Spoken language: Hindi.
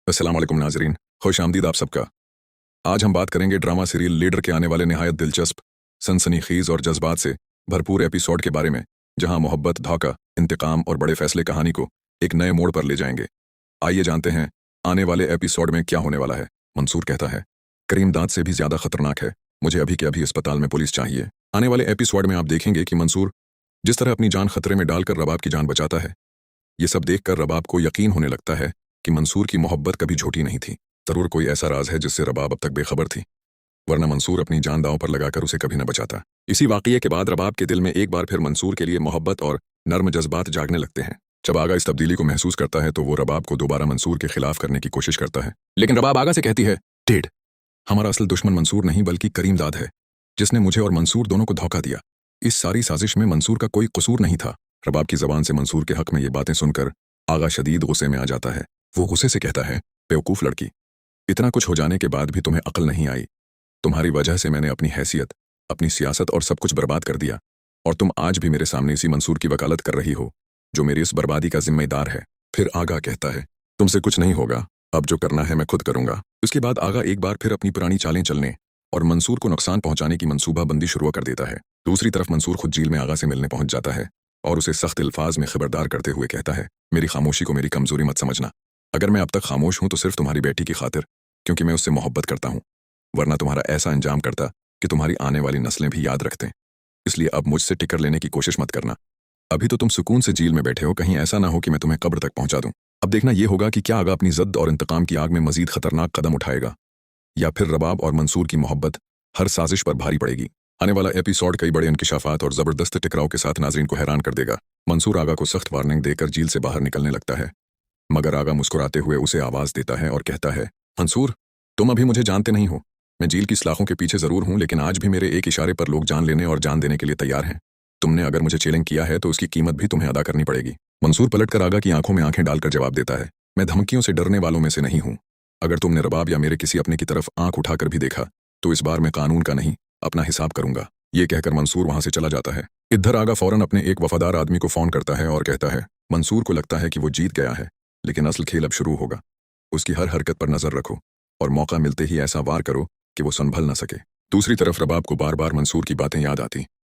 अस्सलाम वालेकुम नाजरीन, खुश आमदीद आप सबका। आज हम बात करेंगे ड्रामा सीरियल लीडर के आने वाले निहायत दिलचस्प, सनसनीखेज और जज्बात से भरपूर एपिसोड के बारे में, जहां मोहब्बत, धोखा, इंतकाम और बड़े फैसले कहानी को एक नए मोड़ पर ले जाएंगे। आइए जानते हैं आने वाले एपिसोड में क्या होने वाला है। मंसूर कहता है, करीम दाद से भी ज्यादा खतरनाक है, मुझे अभी के अभी अस्पताल में पुलिस चाहिए। आने वाले एपिसोड में आप देखेंगे कि मंसूर जिस तरह अपनी जान खतरे में डालकर रबाब की जान बचाता है। ये सब देखकर रबाब को यकीन होने लगता है कि मंसूर की मोहब्बत कभी झूठी नहीं थी। जरूर कोई ऐसा राज है जिससे रबाब अब तक बेखबर थी, वरना मंसूर अपनी जान दांव पर लगाकर उसे कभी न बचाता। इसी वाकये के बाद रबाब के दिल में एक बार फिर मंसूर के लिए मोहब्बत और नर्म जज्बात जागने लगते हैं। जब आगा इस तब्दीली को महसूस करता है तो वो रबाब को दोबारा मंसूर के खिलाफ करने की कोशिश करता है, लेकिन रबाब आगा से कहती है, डेड, हमारा असल दुश्मन मंसूर नहीं बल्कि करीम दाद है, जिसने मुझे और मंसूर दोनों को धोखा दिया। इस सारी साजिश में मंसूर का कोई कसूर नहीं था। रबाब की जबान से मंसूर के हक में ये बातें सुनकर आगा शदीद गुस्से में आ जाता है। वो गुस्से से कहता है, बेवकूफ लड़की, इतना कुछ हो जाने के बाद भी तुम्हें अक्ल नहीं आई। तुम्हारी वजह से मैंने अपनी हैसियत, अपनी सियासत और सब कुछ बर्बाद कर दिया, और तुम आज भी मेरे सामने इसी मंसूर की वकालत कर रही हो जो मेरी इस बर्बादी का जिम्मेदार है। फिर आगा कहता है, तुमसे कुछ नहीं होगा, अब जो करना है मैं खुद करूंगा। उसके बाद आगा एक बार फिर अपनी पुरानी चालें चलने और मंसूर को नुकसान पहुंचाने की मंसूबाबंदी शुरू कर देता है। दूसरी तरफ मंसूर खुद जेल में आगा से मिलने पहुंच जाता है और उसे सख्त अल्फाज में खबरदार करते हुए कहता है, मेरी खामोशी को मेरी कमजोरी मत समझना। अगर मैं अब तक खामोश हूं तो सिर्फ तुम्हारी बेटी की खातिर, क्योंकि मैं उससे मोहब्बत करता हूं, वरना तुम्हारा ऐसा अंजाम करता कि तुम्हारी आने वाली नस्लें भी याद रखते। इसलिए अब मुझसे टिकर लेने की कोशिश मत करना। अभी तो तुम सुकून से जेल में बैठे हो, कहीं ऐसा ना हो कि मैं तुम्हें कब्र तक पहुंचा दूं। अब देखना यह होगा कि क्या आगा अपनी जद और इंतकाम की आग में मजीद खतरनाक कदम उठाएगा, या फिर रबाब और मंसूर की मोहब्बत हर साजिश पर भारी पड़ेगी। आने वाला एपिसोड कई बड़े इंकिशाफात और जबरदस्त टकराव के साथ नाजरीन को हैरान कर देगा। मंसूर आगा को सख्त वार्निंग देकर जेल से बाहर निकलने लगता है, मगर आगा मुस्कुराते हुए उसे आवाज देता है और कहता है, मंसूर, तुम अभी मुझे जानते नहीं हो। मैं जेल की सलाखों के पीछे जरूर हूं, लेकिन आज भी मेरे एक इशारे पर लोग जान लेने और जान देने के लिए तैयार हैं। तुमने अगर मुझे चैलेंज किया है तो उसकी कीमत भी तुम्हें अदा करनी पड़ेगी। मंसूर पलटकर आगा की आंखों में आंखें डालकर जवाब देता है, मैं धमकियों से डरने वालों में से नहीं हूं। अगर तुमने रबाब या मेरे किसी अपने की तरफ आंख उठाकर भी देखा तो इस बार मैं कानून का नहीं, अपना हिसाब करूंगा। ये कहकर मंसूर वहां से चला जाता है। इधर आगा फौरन अपने एक वफादार आदमी को फोन करता है और कहता है, मंसूर को लगता है कि वो जीत गया है, लेकिन असल खेल अब शुरू होगा। उसकी हर हरकत पर नजर रखो और मौका मिलते ही ऐसा वार करो कि वो संभल न सके। दूसरी तरफ रबाब को बार बार मंसूर की बातें याद आती,